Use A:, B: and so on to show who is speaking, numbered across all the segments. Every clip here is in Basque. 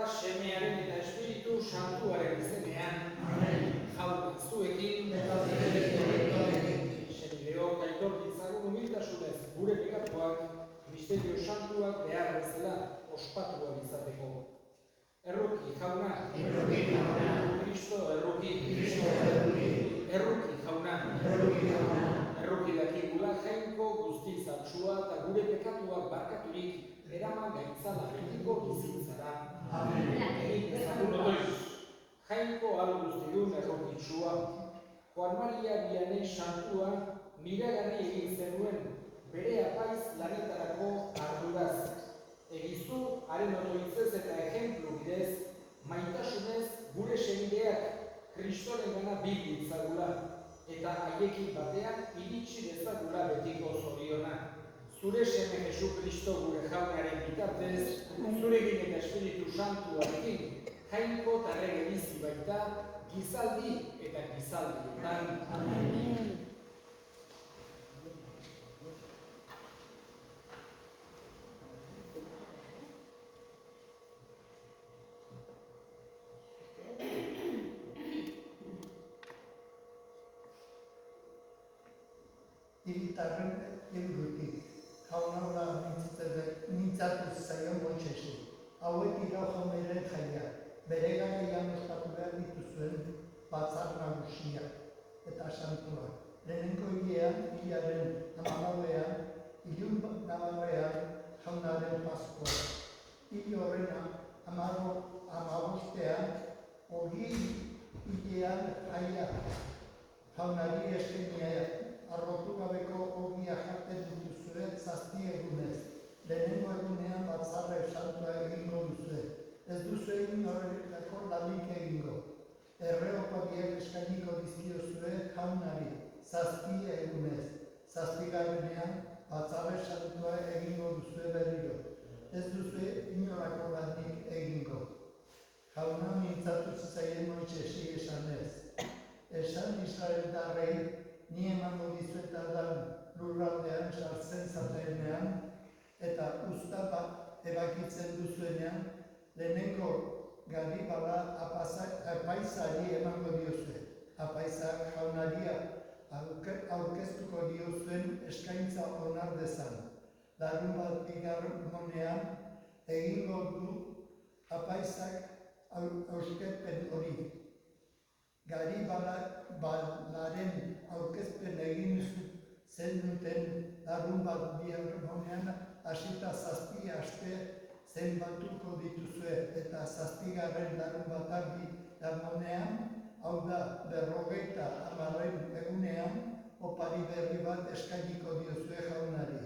A: Semearen eta Espiritu Santuaren izenean. Jauna, zuekin. Senideok aitor ditzagun humiltasunez gure pekatuak, misterio santuak behar bezala ospatu izateko. Erruki, jauna. Kristo, erruki. Erruki, jauna. Erruki dakigula jainko guzti zaltsua eta gure pekatuak barkaturik eraman gaitzala betiko bizitzara. Egin ezagun odoiz. Jainko alu guztidun errokitsua. Juan Maria Vianney santua miragarri egin zenuen bere apaiz lanetarako arduraz. Egizu, haren odoitzez eta ejemplu bidez, maitasunez gure senideak Kristoren gana bilditzagula eta haiekin batean iritsi dezagula betiko zoriona. Zure seme Jesu Kristo gure jaunaren bitartez, zurekin eta Espiritu Santuarekin, jainko eta errege bizi baita, gizaldi eta gizaldietan. Amen.
B: Hiritarren eurotik, jaunaula mintzatu zaion Moisesi. Hauek dira jaunaren jaia, bere garaian ospatu behar dituzuen batzar nagusia eta santua. Lehenengo hilean, hilaren 14ean, ilun nabarrean jaunaren Paskoa. Hil horrena, 15ean, hori hilean jaia jaunari eskenia arrotu gabeko ogia jartzen dituzue 7 egunez. Lehenengo egunean batzarra santua egingo duzue. Ez duzu egin horretako lanik egingo. Erreopariak eskainiko dizkiozue jaunari 7 egunez. 7. batzarra santua egingo duzue berriro. Ez duzu inolako lanik egingo. Jauna mintzatu zitzaien Moisesi esanez. Esan Israeldarrei, ni emango dizuetan lurraldean sartzen zatenean eta usta ebakitzen duzuenean, lehenengo Garibala apaizari emango diozue. Apaizak jaunaria aurkeztuko diozuen eskaintza onar dezan. Larunbat bigarrenean egingo du apaizak ausketpen hori. Garibalaren aurkezpen egin zen duten larunbat bigarrenean hasita 7 aste zenbatuko dituzue eta 7. larunbat bigarrenean, hau da 50. egunean, opari berri bat eskainiko diozue jaunari.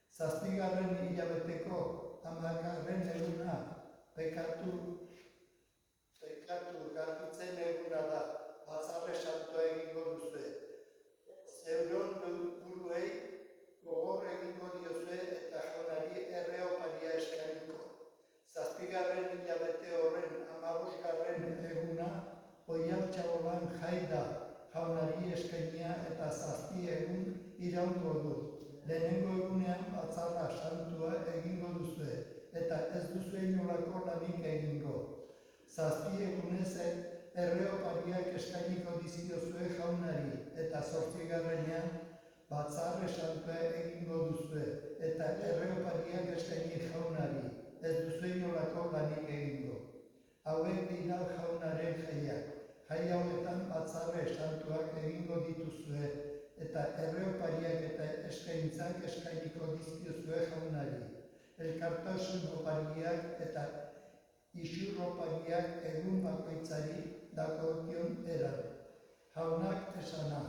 B: 7. hilabeteko 10. eguna pekatu garbitzen eguna da, batzarre santua egingo duzue. Zeuron buruei gogor egingo diozue eta jaunari erreoparia eskainiko. 7. hilabete horren 15. eguna Oiartzagolan jai da jaunari eskainia eta 7 egun iraungo du. Lehenengo egunean batzarra santua egingo duzue eta ez duzue inolako lanik egingo. 7 egunez erreopariak eskainiko dizkiozue jaunari eta 8. batzarre santua egingo duzue eta erreopariak eskaini jaunari, ez duzue inolako lanik egingo. Hauek dira jaunaren jaiak. Jai hauetan batzarre santuak egingo dituzue eta erreopariak eta eskaintzak eskainiko dizkiozue jaunari. Elkartasun opariak eta isurropariak egun bakoitzari dagokion eran. Jaunak esana.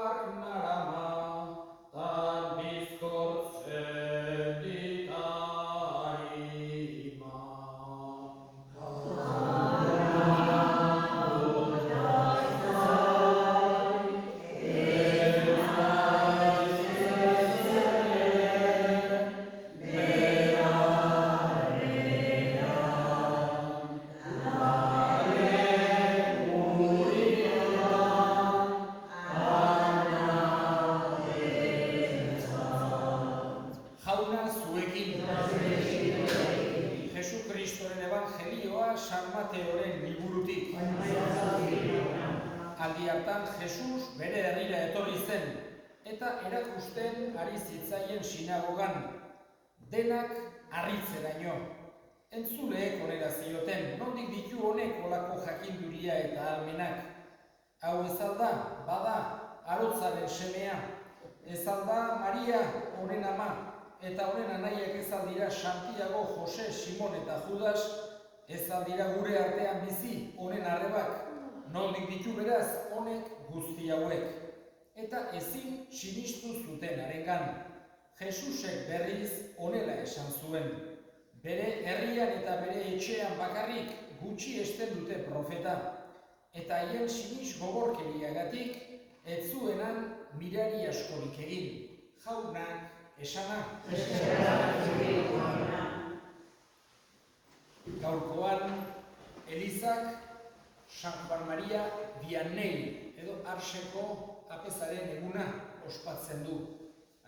A: Arnarama, Evangelioa San Mateoren liburutik. Aldi hartan Jesus bere herrira etorri zen, eta erakusten ari zitzaien sinagogan, denak harritzeraino. Entzuleek onera zioten, nondik ditu honek olako jakinduria eta ahalmenak. Hau ez alda, bada, arotzaren semea, ez alda Maria honen ama, eta honen anaiak ez aldira Santiago, Jose, Simon eta Judas, ez aldira gure artean bizi honen arrebak, nondik ditu beraz honek guzti hauek. Eta ezin sinistu zuten harengan. Jesusek berriz honela esan zuen. Bere herrian eta bere etxean bakarrik gutxi esten dute profeta. Eta haien sinis gogorkeriagatik ez zuenan mirari askorik egin. Jaunak esana. Gaurkoan Elizak San Juan Maria Vianney edo Arseko apezaren eguna ospatzen du.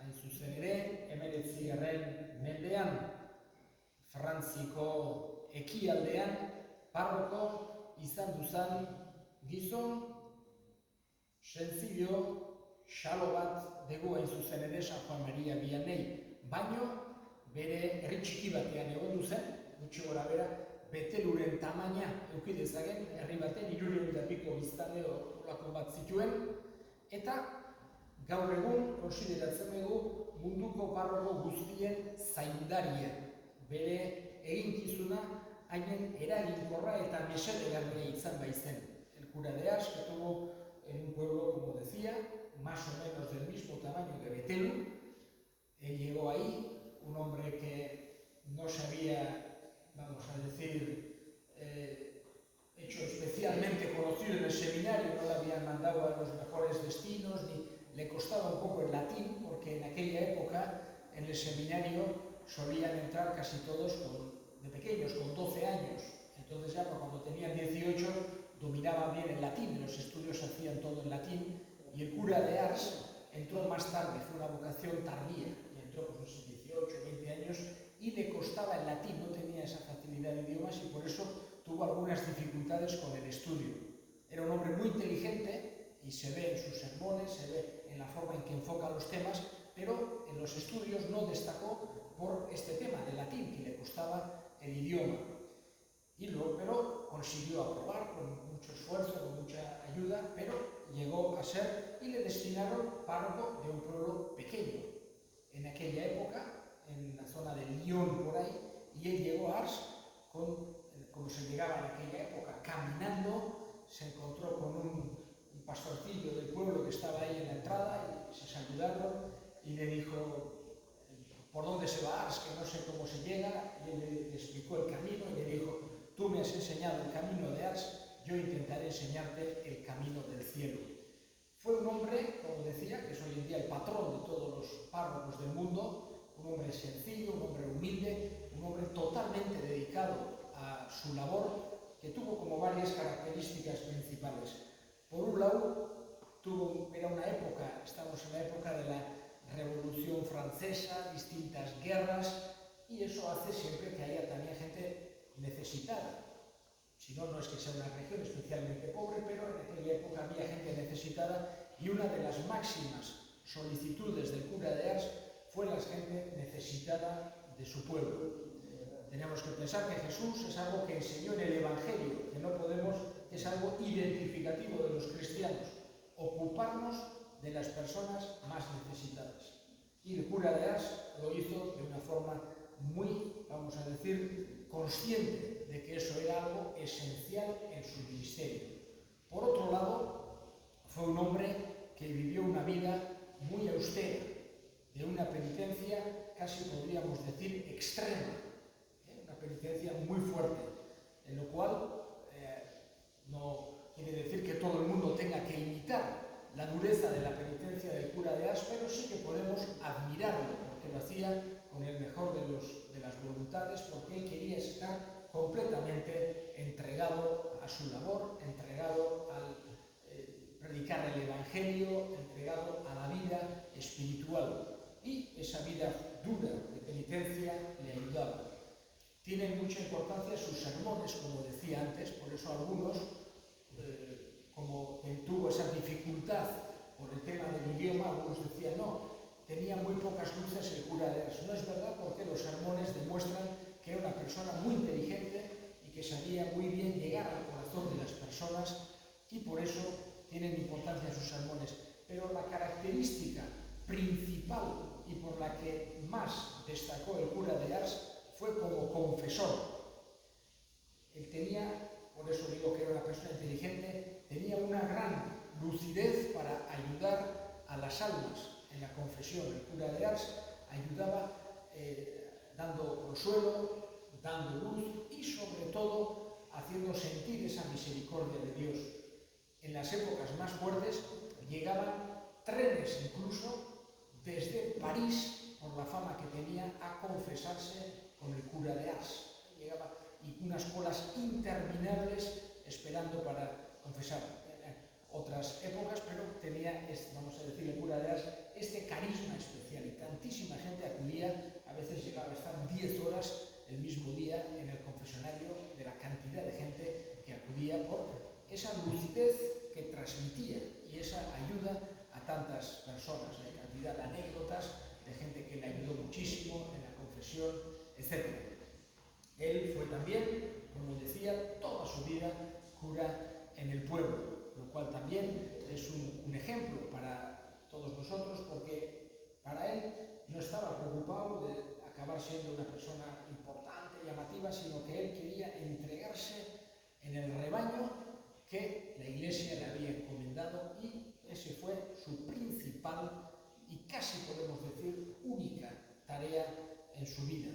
A: Hain zuzen ere, 19. mendean, Frantziko ekialdean, parroko izan duzan gizon, sencillo, xalo bat dugu hain zuzen ere San Juan Maria Vianney, baino bere herri txiki batean egon duzen, gutxi gora bera, Beteluren tamaina eukidezagen, herri baten 300 biztanle olako bat zituen, eta gaur egun konsideratzen dugu munduko parroko guztien zaindaria. Bere eginkizuna hainen eraginkorra eta mesedegarria izan baizen. El cura de Ars, que tuvo en un pueblo, como decía, más o menos del mismo tamaño que Betelu, él llegó ahí, un hombre que no se había, vamos a decir, hecho especialmente conocido en el seminario, no le habían mandado a los mejores destinos, ni le costaba un poco el latín, porque en aquella época en el seminario solían entrar casi todos de pequeños, con 12 años. Entonces ya cuando tenían 18 dominaban bien el latín, los estudios se hacían todo en latín, y el cura de Ars entró más tarde, fue una vocación tardía, y entró con sus 18, 20 años, y le costaba el latín, no tenía esa facilidad de idiomas y por eso tuvo algunas dificultades con el estudio. Era un hombre muy inteligente y se ve en sus sermones, se ve en la forma en que enfoca los temas, pero en los estudios no destacó por este tema del latín, que le costaba el idioma. Pero consiguió aprobar con mucho esfuerzo, con mucha ayuda, pero llegó a ser y le destinaron párroco de un pueblo pequeño. En aquella época, en la zona de Lyon por ahí, y él llegó a Ars, como se llegaba en aquella época, caminando, se encontró con un pastorcillo del pueblo que estaba ahí en la entrada, y se saludaron, y le dijo, ¿por dónde se va a Ars? Que no sé cómo se llega, y él le explicó el camino, y le dijo, tú me has enseñado el camino de Ars, yo intentaré enseñarte el camino del cielo. Fue un hombre, como decía, que es hoy en día el patrón de todos los párrocos del mundo, un hombre sencillo, un hombre humilde, un hombre totalmente dedicado a su labor, que tuvo como varias características principales. Por un lado, era una época, estamos en la época de la Revolución Francesa, distintas guerras, y eso hace siempre que haya también gente necesitada. Si no, no es que sea una región especialmente pobre, pero en aquella época había gente necesitada y una de las máximas solicitudes del cura de Ars fue la gente necesitada de su pueblo. Tenemos que pensar que Jesús es algo que enseñó en el Evangelio, que no podemos, es algo identificativo de los cristianos, ocuparnos de las personas más necesitadas. Y el cura de Ars lo hizo de una forma muy, vamos a decir, consciente de que eso era algo esencial en su ministerio. Por otro lado, fue un hombre que vivió una vida muy austera, de una penitencia casi podríamos decir extrema, una penitencia muy fuerte, en lo cual no quiere decir que todo el mundo tenga que imitar la dureza de la penitencia del cura de Ars, pero sí que podemos admirarlo, porque lo hacía con el mejor de las voluntades, porque él quería estar completamente entregado a su labor, entregado al predicar el Evangelio, entregado a la vida espiritual. Y esa vida dura de penitencia le ayudaba. tienen mucha importancia sus sermones, como decía antes, por eso algunos, como tuvo esa dificultad por el tema del idioma, algunos decían no, tenía muy pocas luces el cura de Ars. No es verdad, porque los sermones demuestran que era una persona muy inteligente y que sabía muy bien llegar al corazón de las personas, y por eso tienen importancia sus sermones. Pero la característica principal y por la que más destacó el cura de Ars fue como confesor. Él tenía, por eso digo que era una persona inteligente, tenía una gran lucidez para ayudar a las almas en la confesión. El cura de Ars ayudaba dando consuelo, dando luz y sobre todo haciendo sentir esa misericordia de Dios. En las épocas más fuertes llegaban trenes incluso desde París, por la fama que tenía, a confesarse con el cura de Ars. Llegaba y unas colas interminables esperando para confesar. Otras épocas, pero tenía, vamos a decir, el cura de Ars, este carisma especial, y tantísima gente acudía, a veces llegaba a estar 10 horas el mismo día en el confesionario, de la cantidad de gente que acudía por esa lucidez que transmitía y esa ayuda a tantas personas, la cantidad de anécdotas de gente que le ayudó muchísimo en la confesión, etc. Él fue también, como decía, toda su vida cura en el pueblo, lo cual también es un ejemplo para todos nosotros, porque para él no estaba preocupado de acabar siendo una persona importante, llamativa, sino que él quería entregarse en el rebaño que la Iglesia le había encomendado, y ese fue su principal y casi podemos decir única tarea en su vida.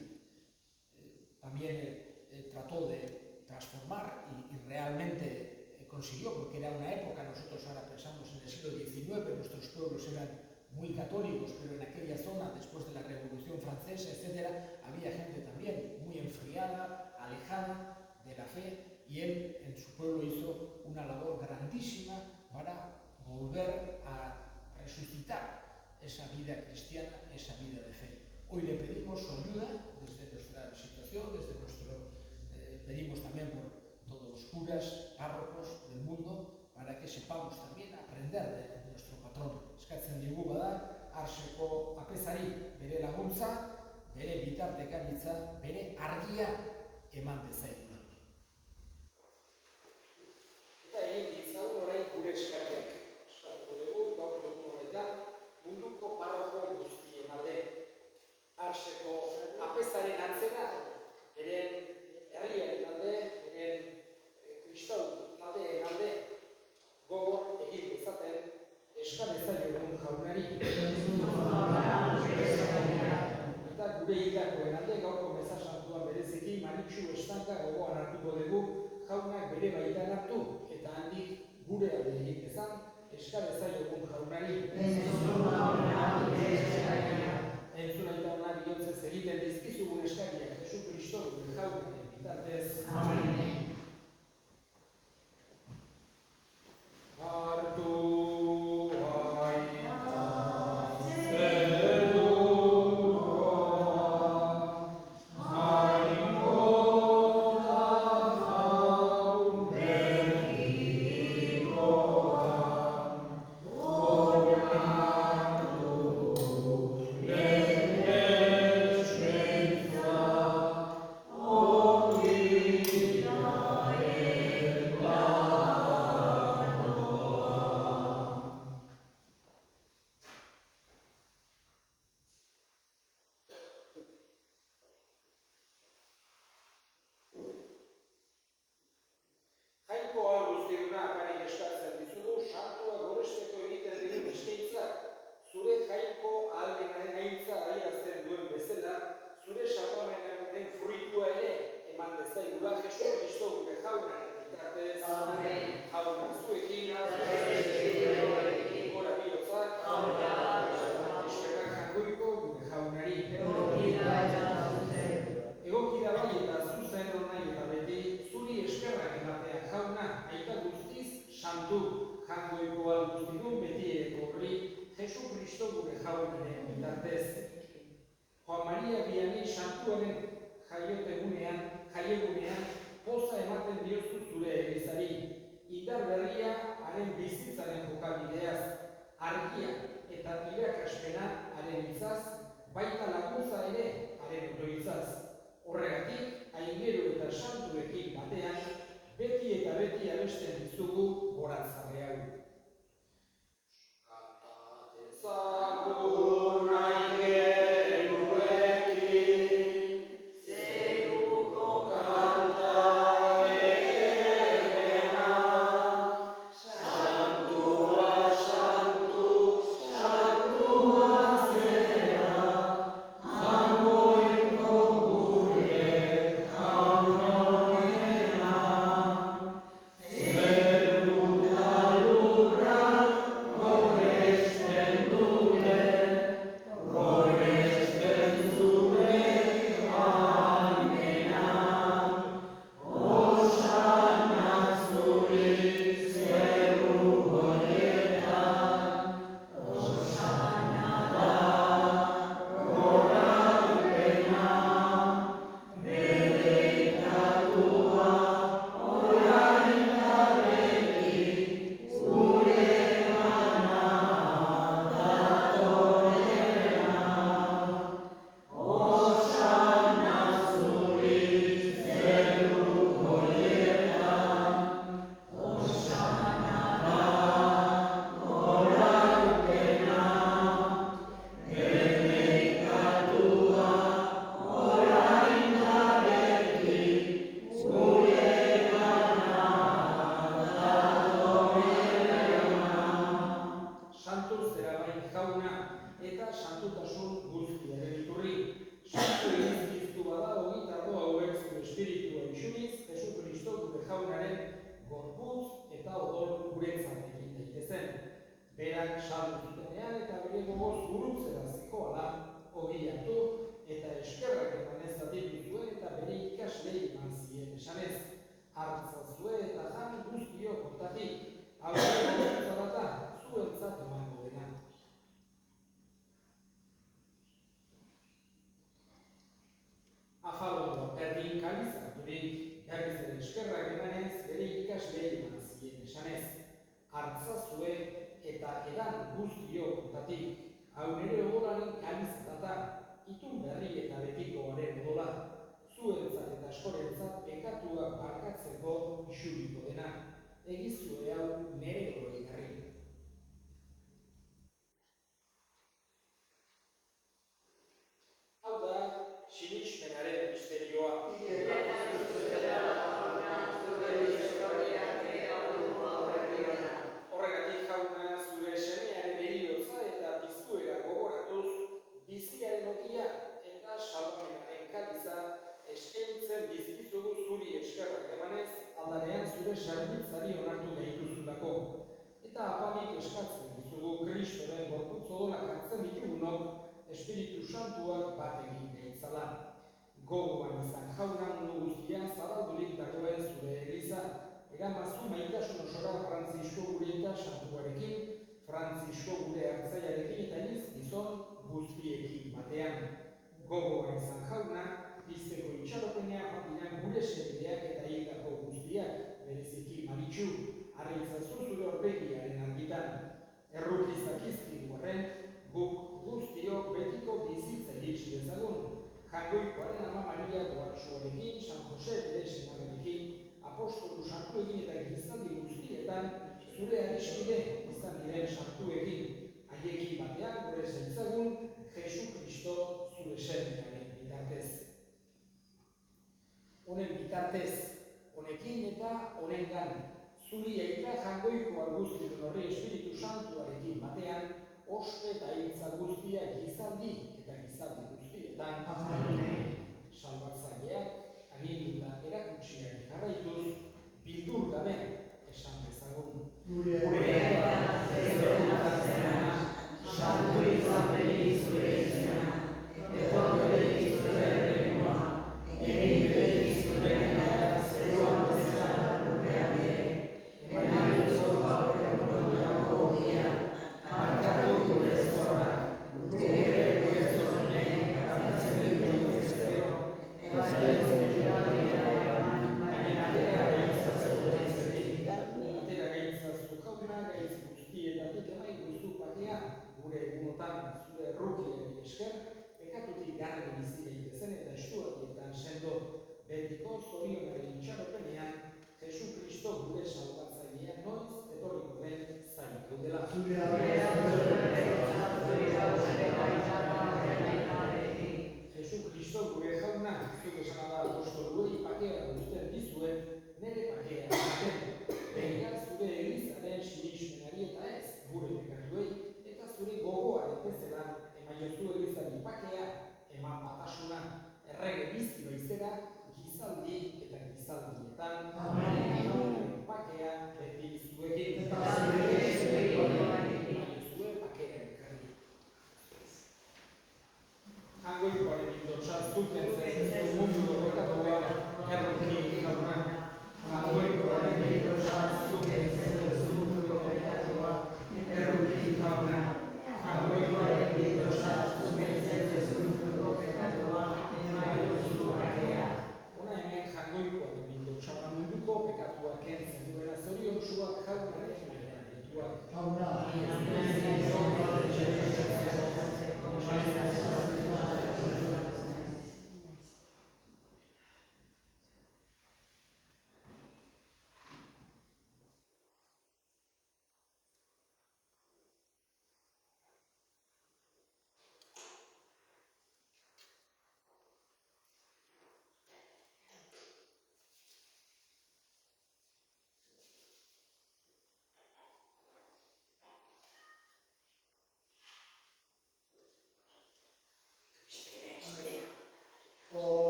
A: También trató de transformar y realmente consiguió, porque era una época, nosotros ahora pensamos en el siglo XIX, nuestros pueblos eran muy católicos, pero en aquella zona, después de la Revolución Francesa, etc., había gente también muy enfriada, alejada de la fe, y él en su pueblo hizo una labor grandísima para volver a resucitar esa vida cristiana, esa vida de fe. Hoy le pedimos su ayuda desde nuestra situación, desde pedimos también por todos los curas, párrocos del mundo, para que sepamos también aprender de nuestro patrón. Eskatzen digu bada, Arseko apezari bere laguntza, bere bitartekaritza, bere argia eman dezaigula. Eta egin ditzagun orain gure eskariak. Eskartu dugu, gaur dugu honetan, munduko parroko guztien alde. Arseko apezaren antzera, beren herriaren alde, beren kristau taldeen alde, gogor egin dezaten eskar ezaiogun jaunari. Eta gure hilakoen alde, gaurko meza santuan bereziki, Maritxu Estanka gogoan hartuko dugu, jaunak bere baitan hartu, eta handik gure alde egin dezan, eskar ezaiogun jaunari. Entzun aita hona bihotzez egiten dizkizugun eskariak, Jesu Kristo gure jaunaren bitartez. Amen. Juan Maria Vianney santuaren jaiote egunean santuekin batean, beti eta beti abesten dizugu goratzarre hau. Zagur nahi genuekin, zeruko kanta ederrena, santua, santu, santua zera, Jaungoiko gure jaunonena, zeru eta lurra goresten dute, goresten zure ahalmena. Osana zuri zeru horietan, osana da goraipena, bedekatua orain da beti, guregana datorrena. Osana zuri zeru horietan, osana da goraipena, bedekatua orain da beti, guregana datorrena. Santu zerabain jauna eta santutasun guztiaren iturri. Santu egizkiztu bada ogitarro hauek zure espiritua isuriz, Jesukristo gure jaunaren gorputz eta odol guretzat egin daitezen. Berak saldu zutenean eta bere gogoz gurutzera zikoala ogi hartu eta eskerrak emanez zatitu zuen eta bere ikaslei eman zien esanez. Hartzazue eta jan guztiok hortatik, hau gorputza data zuentzat emango dena. Afaloa berdin kalizaturik, berriz ere eskerrak emanez bere ikaslei eman zien esanez. Hartzazue eta edan guztiok hortatik, hau nire odolaren kalizatata, itun berri eta betikoaren odola, zuentzat eta askorentzat pekatuak barkatzeko isuriko dena, egizue hau nire oroigarri. Hau da, sinismenaren misterioa. Horregatik jauna zure semearen heriotza eta piztuera gogoratuz, biziaren ogia eta salvamenaren kaliza eskaintzen dizkizugu zuri eskerrak emanez, aldarean zure zerbitzari onartu gaituzulako. Eta apalik eskatzen dizugu Kristoren gorputz odolak hartzen ditugunok, Espiritu Santuak bat egin gaitzala. Gogoan izan jauna mundu guztian zabaldurik dagoen zure eliza, egamazu maitasun osora Frantzisko gure eta Santuarekin, Frantzisko gure hartzaiarekin eta gizon guztiekin batean. Gogoan izan jauna, bizteko itxaropenean patinan gure segideak eta hildako guztiak, bereziki Maritxu, arritzazu zure horbegiaren argitan. Errukizak izkidu horren, guk guztiok betiko bizitza iritsi dezagun. Jangoikoaren ama Maria Doatsuarekin, San Jose bere senarrekin, apostolu santuekin eta gizaldi guztietan, zure adiskide izan diren santuekin. Haiekin batean gure zaitzagun, Jesukristo zure semearen bitartez. Honen bitartez, honekin eta honengan, zuri aita jangoiko guztien horri Espiritu Santuarekin batean, ospe eta hiltza guztia gizaldi eta gizaldi guztietan. Salbatzaileak, aginduta erakutsiak jarraituz, bildur gabe esan dezagun. Gure santu izan beti zure izena, etorri beti zure errenua, egin beti zure gara, zeruan bezala urtean ere, emanitzo gaur egun dago ogia, markatu gure zorrak, gure gure zorren, hartzen dut kentzen duena, zorion suak jaunaren dituak.
B: Jauna.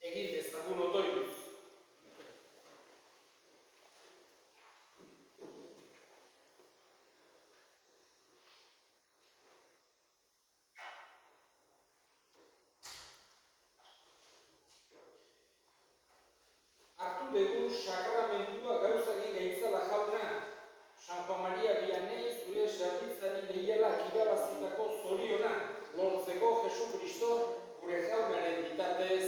A: Egin dezagun otoituz. Hartu dugun sakramentua gauzaki gaitzala jauna. Santa Maria Vianney zure zerbitzari lehialak irabazitako zoriona lortzeko Jesu Kristo gure jaunaren bitartez.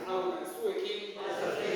A: Jauna zuekin.